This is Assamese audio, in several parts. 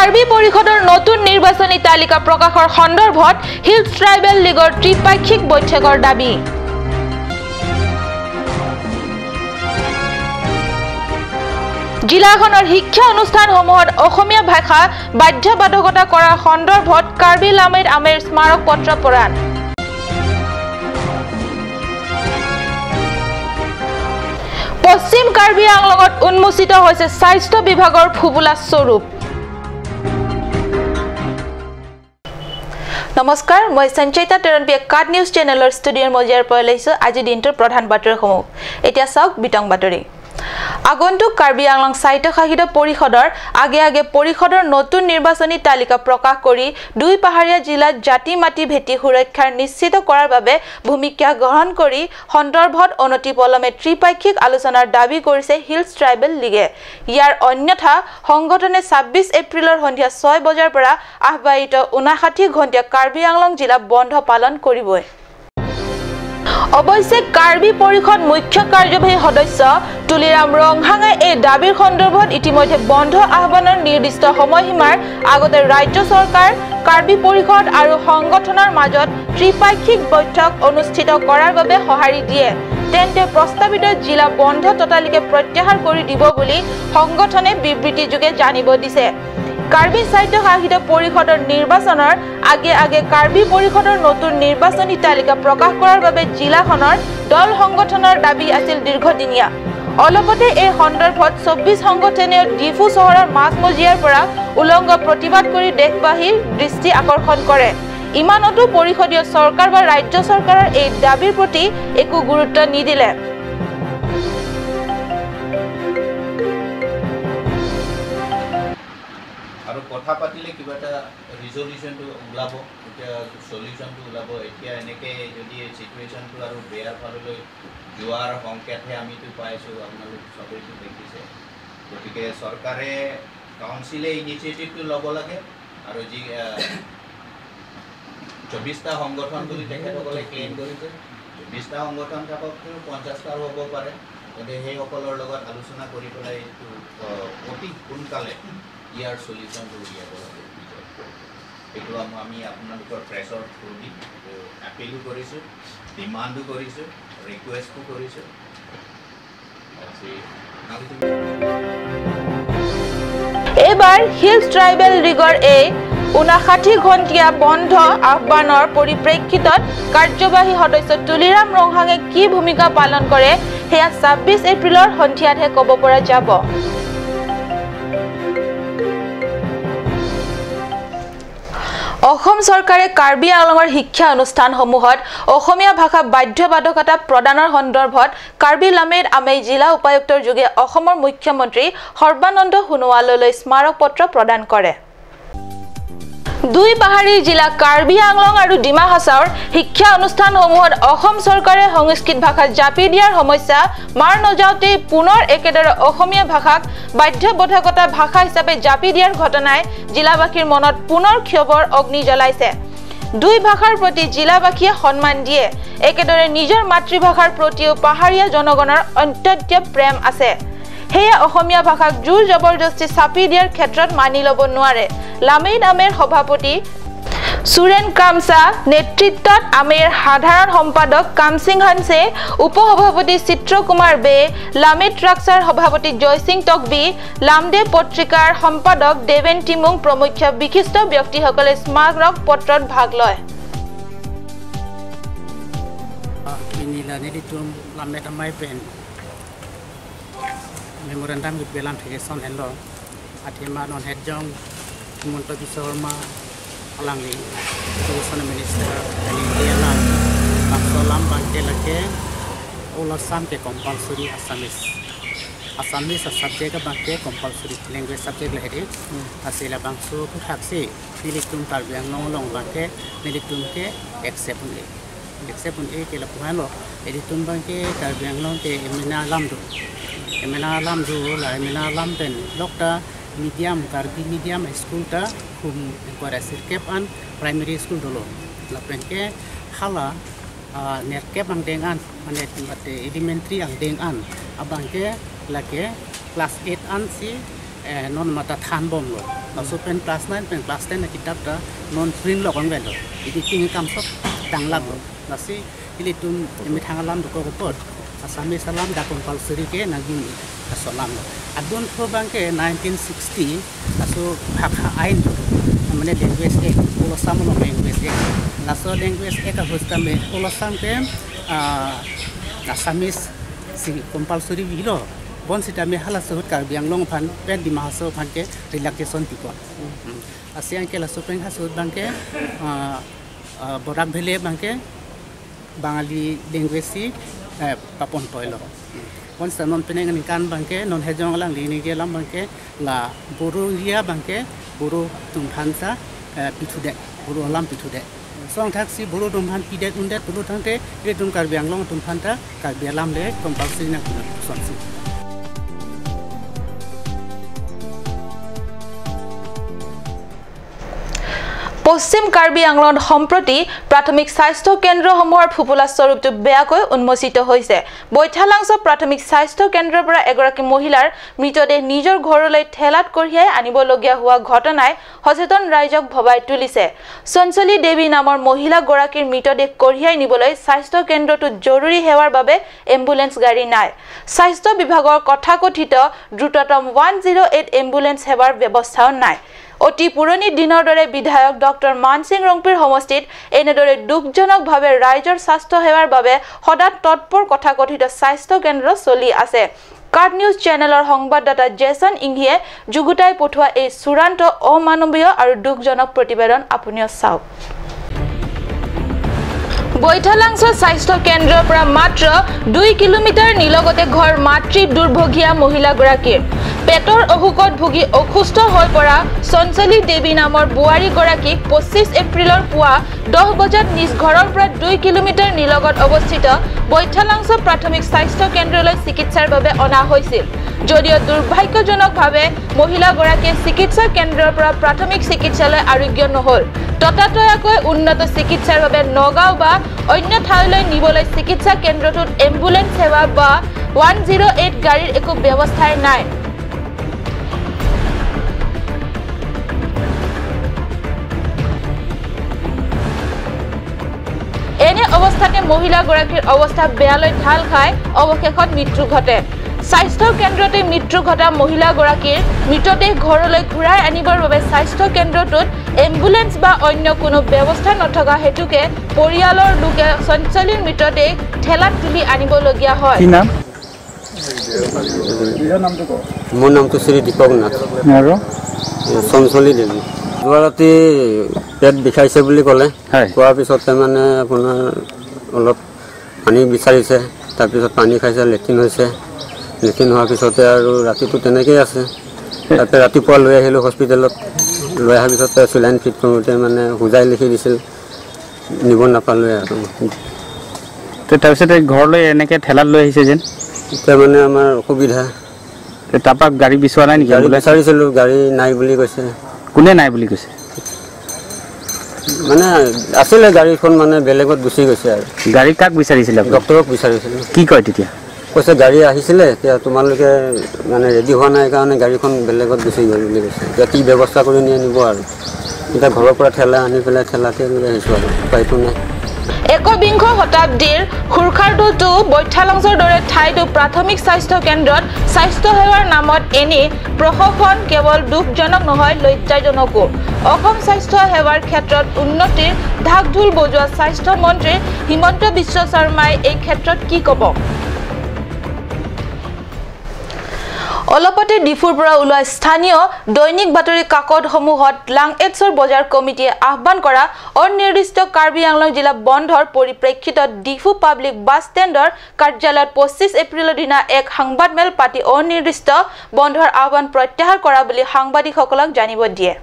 কাৰ্বি পৰিষদৰ নতুন নিৰ্বাচনী তালিকা প্ৰকাশৰ সন্দৰ্ভত হিলছ ট্ৰাইবেল লীগৰ ত্ৰিপাক্ষিক বৈঠকৰ দাবী। জিলাখনৰ শিক্ষা অনুষ্ঠানসমূহত অসমীয়া ভাষা বাধ্যবাধকতা কৰাৰ সন্দৰ্ভত কাৰ্বি লামেইট আমেৰ স্মাৰক পত্ৰ প্ৰদান। পশ্চিম কাৰ্বি আংলঙত উন্মোচিত হৈছে স্বাস্থ্য বিভাগৰ ফুবুলা স্বৰূপ। নমস্কাৰ, মই সঞ্চয়িতা তেৰণপিয়া কাট নিউজ চেনেলৰ ষ্টুডিঅ'ৰ মজিয়াৰ পৰা লৈছো আজি দিনটোৰ প্ৰধান বাতৰিসমূহ। এতিয়া চাওক বিতং বাতৰি। আগন্তুক কাৰ্বি আংলং স্বায়ত্তশাসিত পৰিষদৰ আগে পৰিষদৰ নতুন নিৰ্বাচনী তালিকা প্ৰকাশ কৰি দুই পাহাৰীয়া জিলাত জাতি মাটি ভেটি সুৰক্ষাৰ নিশ্চিত কৰাৰ বাবে ভূমিকা গ্ৰহণ কৰি সন্দৰ্ভত অনতিপলমে ত্ৰিপাক্ষিক আলোচনাৰ দাবী কৰিছে হিলছ ট্ৰাইবেল লীগে। ইয়াৰ অন্যথা সংগঠনে ২৬ এপ্ৰিলৰ সন্ধিয়া ৬ বজাৰ পৰা আহ্বায়িত ৫৯ ঘণ্টীয়া কাৰ্বি আংলং জিলা বন্ধ পালন কৰিবই। অৱশ্যে কাৰ্বি পৰিষদ মুখ্য কাৰ্যবাহী সদস্য তুলিৰাম ৰংহাঙে এই দাবীৰ সন্দৰ্ভত ইতিমধ্যে বন্ধ আহ্বানৰ নিৰ্দিষ্ট সময়সীমাৰ আগতে ৰাজ্য চৰকাৰ, কাৰ্বি পৰিষদ আৰু সংগঠনৰ মাজত ত্ৰিপাক্ষিক বৈঠক অনুষ্ঠিত কৰাৰ বাবে সঁহাৰি দিয়ে। তেন্তে প্ৰস্তাৱিত জিলা বন্ধ ততালিকে প্ৰত্যাহাৰ কৰি দিব বুলি সংগঠনে বিবৃতিযোগে জানিব দিছে। কাৰ্বি স্বায়ত্তশাসিত পৰিষদৰ নিৰ্বাচনৰ আগে কাৰ্বি পৰিষদৰ নতুন নিৰ্বাচনী তালিকা প্ৰকাশ কৰাৰ বাবে জিলাখনৰ দল সংগঠনৰ দাবী আছিল দীৰ্ঘদিনীয়া। অলপতে এই সন্দৰ্ভত ২৪ সংগঠনেও ডিফু চহৰৰ মাজমজিয়াৰ পৰা উলংগ প্ৰতিবাদ কৰি দেশবাসীৰ দৃষ্টি আকৰ্ষণ কৰে। ইমানতো পৰিষদীয় চৰকাৰ বা ৰাজ্য চৰকাৰৰ এই দাবীৰ প্ৰতি একো গুৰুত্ব নিদিলে। আৰু কথা পাতিলে কিবা এটা ৰিজলিউশ্যনটো ওলাব, এতিয়া চলিউশ্যনটো ওলাব। এতিয়া এনেকৈ যদি চিটুৱেশ্যনটো আৰু বেয়া ফাললৈ যোৱাৰ সংকেতহে আমিতো পাইছোঁ, আপোনালোক চবেইটো দেখিছে। গতিকে চৰকাৰে কাউন্সিলে ইনিচিয়েটিভটো ল'ব লাগে আৰু যি ২৪টা সংগঠন বুলি তেখেতসকলে ক্লেইম কৰিছে, ২৪টা সংগঠন থাকক ৫০টাও হ'ব পাৰে। গতিকে সেইসকলৰ লগত আলোচনা কৰি পেলাই এইটো অতি সোনকালে ইয়াৰ চলিউশ্যনটো উলিয়াব লাগে। এইটো আমি আপোনালোকৰ প্ৰেছৰ থ্ৰু দি এপিলো কৰিছোঁ, ডিমাণ্ডো কৰিছোঁ, ৰিকুৱেষ্টো কৰিছোঁ। এইবাৰ হিলছ ট্ৰাইবেল লীগৰ এই ৫৯ ঘণ্টীয়া বন্ধ আহ্বানৰ পৰিপ্ৰেক্ষিতত কাৰ্যবাহী সদস্য তুলিৰাম ৰংহাঙে কি ভূমিকা পালন কৰে সেয়া ২৬ এপ্ৰিলৰ সন্ধিয়াতহে ক'ব পৰা যাব। অসম চৰকাৰে কাৰ্বি আংলঙৰ শিক্ষা অনুষ্ঠানসমূহত অসমীয়া ভাষা বাধ্যবাধকতা প্ৰদানৰ সন্দৰ্ভত কাৰ্বি লামেইট আমেই জিলা উপায়ুক্তৰ যোগে অসমৰ মুখ্যমন্ত্ৰী সৰ্বানন্দ সোণোৱাললৈ স্মাৰক পত্ৰ প্ৰদান কৰে। দুই পাহাৰী জিলা কাৰ্বি আংলং আৰু ডিমা হাছাওৰ শিক্ষা অনুষ্ঠানসমূহত অসম চৰকাৰে সংস্কৃত ভাষা জাপি দিয়াৰ সমস্যা মাৰ নযাওঁতেই পুনৰ একেদৰে অসমীয়া ভাষাক বাধ্যবাধকতা ভাষা হিচাপে জাপি দিয়াৰ ঘটনাই জিলাবাসীৰ মনত পুনৰ ক্ষোভৰ অগ্নি জ্বলাইছে। দুই ভাষাৰ প্ৰতি জিলাবাসীয়ে সন্মান দিয়ে, একেদৰে নিজৰ মাতৃভাষাৰ প্ৰতিও পাহাৰীয়া জনগণৰ অত্যন্ত প্ৰেম আছে। সেয়ে অসমীয়া ভাষাক জোৰ জবৰদস্তি চাপি দিয়াৰ ক্ষেত্ৰত মানি ল'ব নোৱাৰে। লামেইট আমেৰ সভাপতি সুৰেন কামছা নেতৃত্বত আমেৰ সাধাৰণ সম্পাদক কামসিং হানছে, উপসভাপতি চিত্ৰ কুমাৰ বে, লামেইট ট্ৰাকচাৰ সভাপতি জয়সিং টকবি, লামদেৱ পত্ৰিকাৰ সম্পাদক দেৱেন টিমুং প্ৰমুখ বিশিষ্ট ব্যক্তিসকলে স্মাৰক পত্ৰত ভাগ লয়। Memorandum with Belan Tegeson and Law at Hima non Hedjong, Monto Bisorma, Alangi, Tegeson Minister, and Indiana, Solam Bankelake, all of some compulsory Assamese. Assamese a subject of Banke compulsory language subject like it, Asila Bangsu, Haxi, Philippine Tarbian, no long Banke, Meditumke, except A. Kilapuano, Editum Banke, Tarbian Lonte, Emina Lamdu. Emena lam ten lokta medium karbi medium school ta kum kuara sirkep an primary school dulu lapen ke hala nerkep ang dengan ane elementary ang dengan abang ke lake class 8 an si non mata than bom lo so pen class 9 pen class 10 na kitab ta non print lo kon belo iki king kam sok dang lag lo nasi ili tum mi thangalam ko pot asami salam da compulsory ke nagin salam lo adun tho bangke 1960 aso bhakha ain mane language ek ulosam lo language ek naso language ek hosta me ulosam ke asamis si compulsory bilo bon sita me hala so kar biang long phan pen di ma so phan ke relaxation ti ko asian ke la so pen ha so bangke borak bhele bangke bangali language si papon toilo bon sanon peneng ni kan bangke non hejong lang li ni ke lam bangke la buru ria bangke buru tum phansa pithude buru lam pithude song taxi buru dum phan pidet undet buru thangte re dum kar biang long tum phanta kar bialam le compulsory na sonsi পশ্চিম কাৰ্বি আংলঙত সম্প্ৰতি প্ৰাথমিক স্বাস্থ্য কেন্দ্ৰসমূহৰ ফুপুলা স্বৰূপটো বেয়াকৈ উন্মোচিত হৈছে বৈঠালাংছ প্ৰাথমিক স্বাস্থ্য কেন্দ্ৰৰ পৰা এগৰাকী মহিলাৰ মৃতদেহ নিজৰ ঘৰলৈ ঠেলাত কঢ়িয়াই আনিবলগীয়া হোৱা ঘটনাই সচেতন ৰাইজক ভবাই তুলিছে চঞ্চলী দেৱী নামৰ মহিলাগৰাকীৰ মৃতদেহ কঢ়িয়াই নিবলৈ স্বাস্থ্য কেন্দ্ৰটোত জৰুৰী সেৱাৰ বাবে এম্বুলেন্স গাড়ী নাই স্বাস্থ্য বিভাগৰ কথাকথিত দ্ৰুততম 108 এম্বুলেন্স সেৱাৰ ব্যৱস্থাও নাই অতি পুৰণি দিনৰ দৰে বিধায়ক ডক্টৰ মানসিং ৰংপিৰ সমষ্টিত এনেদৰে দুখজনকভাৱে ৰাইজৰ স্বাস্থ্য সেৱাৰ বাবে সদা তৎপৰ কথাকথিত স্বাস্থ্য কেন্দ্ৰ চলি আছে কাৰ্ড নিউজ চেনেলৰ সংবাদদাতা জেসন ইংহিয়ে যুগুতাই পঠোৱা এই চূড়ান্ত অমানৱীয় আৰু দুখজনক প্ৰতিবেদন আপুনিও চাওক বৈঠালাংছ স্বাস্থ্য কেন্দ্ৰৰ পৰা মাত্ৰ 2 কিলোমিটাৰ নিলগতে ঘৰ মাতৃ দুৰ্ভগীয়া মহিলাগৰাকীৰ পেটৰ অসুখত ভুগি অসুস্থ হৈ পৰা চঞ্চলী দেৱী নামৰ বুৱাৰী গৰাকীক 25 এপ্ৰিলৰ পুৱা 10 বজাত নিজ ঘৰৰ পৰা 2 কিলোমিটাৰ নিলগত অৱস্থিত বৈঠালাংছ প্ৰাথমিক স্বাস্থ্য কেন্দ্ৰলৈ চিকিৎসাৰ বাবে অনা হৈছিল যদিও দুৰ্ভাগ্যজনকভাৱে মহিলাগৰাকীয়ে চিকিৎসা কেন্দ্ৰৰ পৰা প্ৰাথমিক চিকিৎসালয় আৰোগ্য নহল ততাতয়াকৈ উন্নত চিকিৎসাৰ বাবে নগাঁও বা অন্য ঠাইলৈ নিবলৈ চিকিৎসা কেন্দ্ৰটোত এম্বুলেন্স সেৱা বা 108 গাড়ীৰ একো ব্যৱস্থাই নাই এনে অৱস্থাতে মহিলাগৰাকীৰ অৱস্থা বেয়ালৈ ঢাল খাই অৱশেষত মৃত্যু ঘটে স্বাস্থ্য কেন্দ্ৰতে মৃত্যু ঘটা মহিলাগৰাকীৰ মৃতদেহ ঘৰলৈ ঘূৰাই আনিবৰ বাবে স্বাস্থ্য কেন্দ্ৰটোত এম্বুলেন্স বা অন্য কোনো ব্যৱস্থা নথকা হেতুকে পৰিয়ালৰ লোকে চঞ্চলীৰ মৃতদেহ ঠেলাত তুলি আনিবলগীয়া হয় কি নাম মোৰ নামটো শ্ৰী দীপক নাথ আৰু চঞ্চলী দেৱী যোৱা ৰাতি পেট বিষাইছে বুলি ক'লে কোৱাৰ পিছতে মানে আপোনাৰ অলপ পানী বিচাৰিছে তাৰপিছত পানী খাইছে লেট্ৰিন হৈছে লেট্ৰিন হোৱাৰ পিছতে আৰু ৰাতিটো তেনেকৈয়ে আছে তাতে ৰাতিপুৱা লৈ আহিলোঁ হস্পিটেলত লৈ অহাৰ পিছতে চিলাইন ফিট কৰোঁতে মানে হোজাই লিখি দিছিল নিব নাপালোৱে আৰু তাৰপিছতে ঘৰলৈ এনেকৈ ঠেলাত লৈ আহিছে যেন এতিয়া মানে আমাৰ অসুবিধা তাৰপৰা গাড়ী বিচৰা নাই নেকি গাড়ী বিচাৰিছিলোঁ গাড়ী নাই বুলি কৈছে কোনে নাই বুলি কৈছে মানে আছিলে গাড়ীখন মানে বেলেগত গুচি গৈছে আৰু গাড়ী কাক বিচাৰিছিলে ডক্টৰক বিচাৰিছিলোঁ কি কয় তেতিয়া কৈছে গাড়ী আহিছিলে এতিয়া তোমালোকে মানে ৰেডি হোৱা নাই কাৰণে গাড়ীখন বেলেগত গুচি গ'ল বুলি কৈছে এতিয়া কি ব্যৱস্থা কৰি নিব আৰু এতিয়া ঘৰৰ পৰা ঠেলা আনি পেলাই ঠেলাতে লৈ আহিছোঁ আৰু উপায়তো নাই একবিংশ শতাব্দীৰ খুৰখাৰটো বৈঠালাংছৰ দৰে ঠাইতো প্ৰাথমিক স্বাস্থ্য কেন্দ্ৰত স্বাস্থ্য সেৱাৰ নামত এনে প্ৰশাসন কেৱল দুখজনক নহয় লজ্জাজনকো অসম স্বাস্থ্য সেৱাৰ ক্ষেত্ৰত উন্নতিৰ ঢাক ঢোল বজোৱা স্বাস্থ্য মন্ত্ৰী হিমন্ত বিশ্ব শৰ্মাই এই ক্ষেত্ৰত কি ক'ব অলপতে ডিফুৰ পৰা ওলোৱা স্থানীয় দৈনিক বাতৰি কাকতসমূহত লাংএটছৰ বজাৰ কমিটিয়ে আহ্বান কৰা অনিৰ্দিষ্ট কাৰ্বি আংলং জিলা বন্ধৰ পৰিপ্ৰেক্ষিতত ডিফু পাব্লিক বাছ ষ্টেণ্ডৰ কাৰ্যালয়ত 25 এপ্ৰিলৰ দিনা এক সংবাদমেল পাতি অনিৰ্দিষ্ট বন্ধৰ আহ্বান প্ৰত্যাহাৰ কৰা বুলি সাংবাদিকসকলক জানিব দিয়ে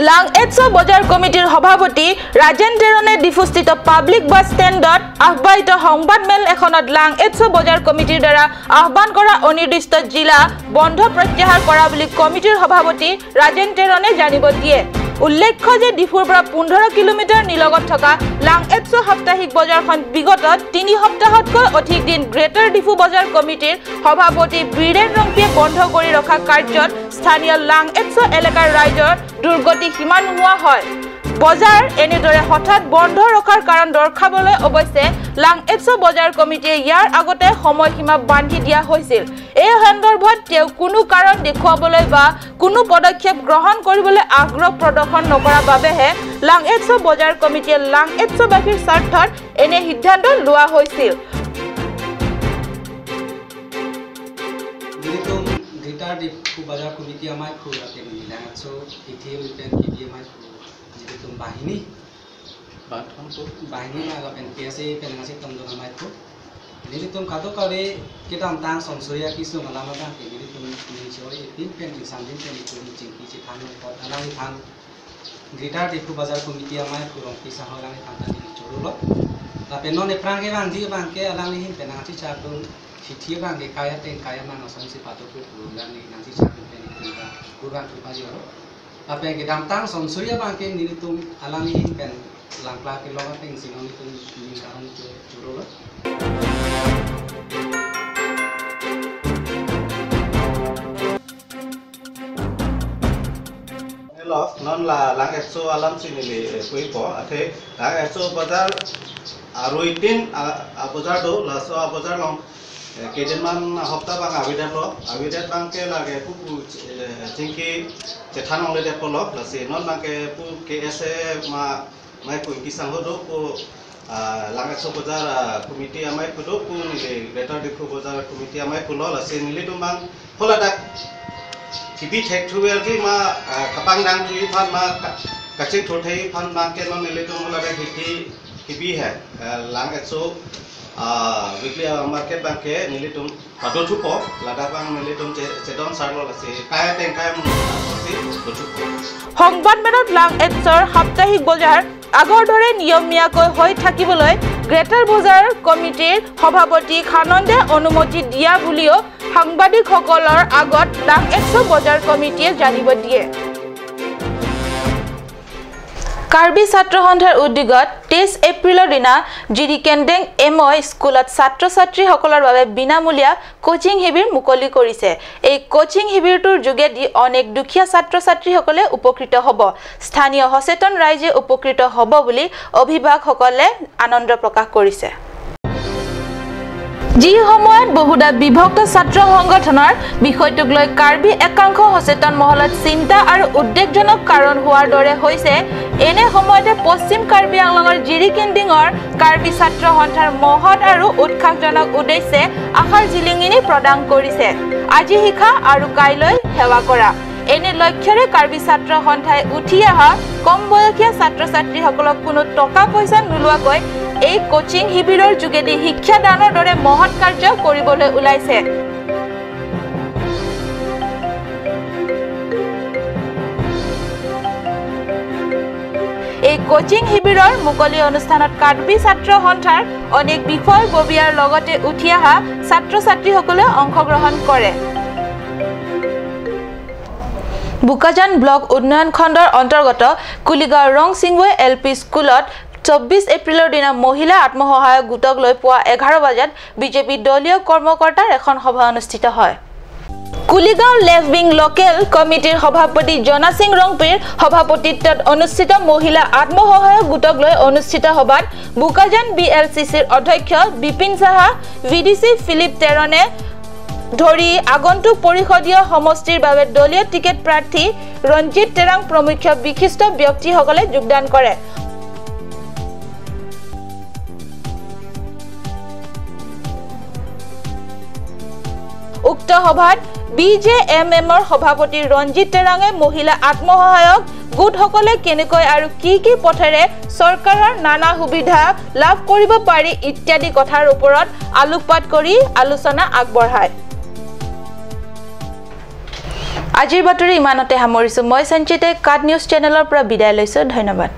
লাংএটছ বজাৰ কমিটিৰ সভাপতি ৰাজেন টেৰনে ডিফুস্থিত পাব্লিক বাছ ষ্টেণ্ডত আহ্বায়িত সংবাদমেল এখনত লাংএটছ বজাৰ কমিটিৰ দ্বাৰা আহ্বান কৰা অনিৰ্দিষ্ট জিলা বন্ধ প্ৰত্যাহাৰ কৰা বুলি কমিটিৰ সভাপতি ৰাজেন টেৰনে জানিব দিয়ে উল্লেখ্য যে ডিফুৰ পৰা 15 কিলোমিটাৰ নিলগত থকা লাংএটছো সাপ্তাহিক বজাৰখন বিগত 3 সপ্তাহতকৈ অধিক দিন গ্ৰেটাৰ ডিফু বজাৰ কমিটিৰ সভাপতি বীৰেন ৰংপিয়ে বন্ধ কৰি ৰখা কাৰ্যত স্থানীয় লাংএটছো এলেকাৰ ৰাইজৰ দুৰ্গতি সীমা নোহোৱা হয় বজাৰ এনেদৰে হঠাৎ বন্ধ ৰখাৰ কাৰণ দৰ্শাবলৈ অৱশ্যে লাংএটছো বজাৰ কমিটিয়ে ইয়াৰ আগতে সময়সীমা বান্ধি দিয়া হৈছিল এই সন্দৰ্ভত তেওঁ কোনো কাৰণ দেখুৱাবলৈ বা কোনো পদক্ষেপ গ্ৰহণ কৰিবলৈ আগ্ৰহ প্ৰদৰ্শন নকৰাৰ বাবেহে লাংএটছো বজাৰ কমিটিয়ে লাংএটছোবাসীৰ স্বাৰ্থত এনে সিদ্ধান্ত লোৱা হৈছিল গ্ৰেটাৰ ডিফু বজাৰ কমিটি আমাক খুলাতে লাংএটছো ইথিএল পিবিএমআই तुम बाहिनी में अगर पेनकेसे पेनगासे तुम दोनों में तो नहीं तुम खातो करे कि तुम तांग संसोया किसु मलामा तांग के नहीं तुम निचोरे तीन पेन इंसान दिन पेन तुम चिंकी से थान और अलांग थान ग्रेटर डिफू बाजार कमिटी हमारे पुरों की सहारा में थान तांग निचोरो लो tapi non ne prange bangji bangke alang ni penangasi cabul sithie bangke kaya ten kaya mana sansi patoku pulang ni nanti cabul pen kita kurang tu pagi ro apa yang kita tang sonsuya bangke ni tum alang ni pen langkla ke loga pen sinong itu ni karang tu juro lo non la langsung alam sini le koi po ate langsung bazar aruitin bazar do laso bazar long kedenman hafta bang abidat bang ke lage pu jingki jethanong le de polo lase non bang ke pu kse ma mai koi kisang hodo pu langsung bazar komite amai kudo pu ni greater difu bazar komite amai pulo lase nili tumbang hola dak tibi tek tuwel ki ma kapang dang tui phan ma kachik thothai phan ma ke non nile tum la hiti tibi hai langsung weekly market bank ke nile tum pado chupo lada bang nile tum chedon sarlo ase kaya ten kaya mun ase chupo সংবাদমেলত লাংএটছৰ সাপ্তাহিক বজাৰ আগৰ দৰে নিয়মীয়াকৈ হৈ থাকিবলৈ গ্ৰেটাৰ বজাৰ কমিটিৰ সভাপতি খানন্দে অনুমতি দিয়া বুলিও সাংবাদিকসকলৰ আগত লাংএটছো বজাৰ কমিটিয়ে জানিব দিয়ে কাৰ্বি ছাত্ৰ সন্থাৰ উদ্যোগত 23 এপ্ৰিলৰ দিনা জিৰি কেন্ডেং এমঅ স্কুলত ছাত্ৰ-ছাত্ৰীসকলৰ বাবে বিনামূলীয়া কোচিং শিবিৰ মুকলি কৰিছে এই কোচিং শিবিৰটোৰ যোগেদি অনেক দুখীয়া ছাত্ৰ-ছাত্ৰীসকলে উপকৃত হ'ব স্থানীয় সচেতন ৰাইজে উপকৃত হ'ব বুলি অভিভাৱকসকলে আনন্দ প্ৰকাশ কৰিছে যি সময়ত বহুদা বিভক্ত ছাত্ৰ সংগঠনৰ বিষয়টোক লৈ কাৰ্বি একাংশ সচেতন মহলত চিন্তা আৰু উদ্বেগজনক কাৰণ হোৱাৰ দৰে হৈছে এনে সময়তে পশ্চিম কাৰ্বি আংলঙৰ জিৰি কেন্ডিঙৰ কাৰ্বি ছাত্ৰ সন্থাৰ মহৎ আৰু উৎসাহজনক উদ্দেশ্যে আশাৰ জিলিঙিনি প্ৰদান কৰিছে আজি শিক্ষা আৰু কাইলৈ সেৱা কৰা এনে লক্ষ্যৰে কাৰ্বি ছাত্ৰ সন্থাই উঠি অহা কম বয়সীয়া ছাত্ৰ-ছাত্ৰীসকলক কোনো টকা পইচা নোলোৱাকৈ এই কোচিং শিবিৰৰ যোগেদি শিক্ষা দানৰ দৰে মহৎ কাৰ্য কৰিবলৈ ওলাইছে এই কোচিং শিবিৰৰ মুকলি অনুষ্ঠানত কাৰ্বি ছাত্ৰ সন্থাৰ অনেক বিষয় ববিয়াৰ লগতে উঠি অহা ছাত্ৰ-ছাত্ৰীসকলে অংশগ্ৰহণ কৰে বুকাজান ব্লক উন্নয়ন খণ্ডৰ অন্তৰ্গত কুলিগাঁও ৰংসিংৱে এলপি স্কুলত 24 এপ্ৰিলৰ দিনা মহিলা আত্মসহায়ক গোটক লৈ পুৱা 11 বজাত বিজেপি দলীয় কৰ্মকৰ্তাৰ এখন সভা অনুষ্ঠিত হয় কুলিগাঁও লেফ্ট উইং লোকেল কমিটিৰ সভাপতি জনা সিং ৰংপিৰ সভাপতিত্বত অনুষ্ঠিত মহিলা আত্মসহায়ক গোটক লৈ অনুষ্ঠিত সভাত বুকাজান বিএলচিচিৰ অধ্যক্ষ বিপিন সাহা ভিডিসি ফিলিপ তেৰনে ধৰি আগন্তুক পৰিষদীয় সমষ্টিৰ বাবে দলীয় টিকেট প্ৰাৰ্থী ৰঞ্জিত তেৰাং প্ৰমুখ্য বিশিষ্ট ব্যক্তিসকলে যোগদান কৰে উক্ত সভাত বিজেএমএমৰ সভাপতি ৰঞ্জিত তেৰাঙে মহিলা আত্মসহায়ক গোটসকলে কেনেকৈ আৰু কি পথেৰে চৰকাৰৰ নানা সুবিধা লাভ কৰিব পাৰি ইত্যাদি কথাৰ ওপৰত আলোকপাত কৰি আলোচনা আগবঢ়ায় আজিৰ বাতৰি ইমানতে সামৰিছো মই সঞ্চিতে কাট নিউজ চেনেলৰ পৰা বিদায় লৈছো ধন্যবাদ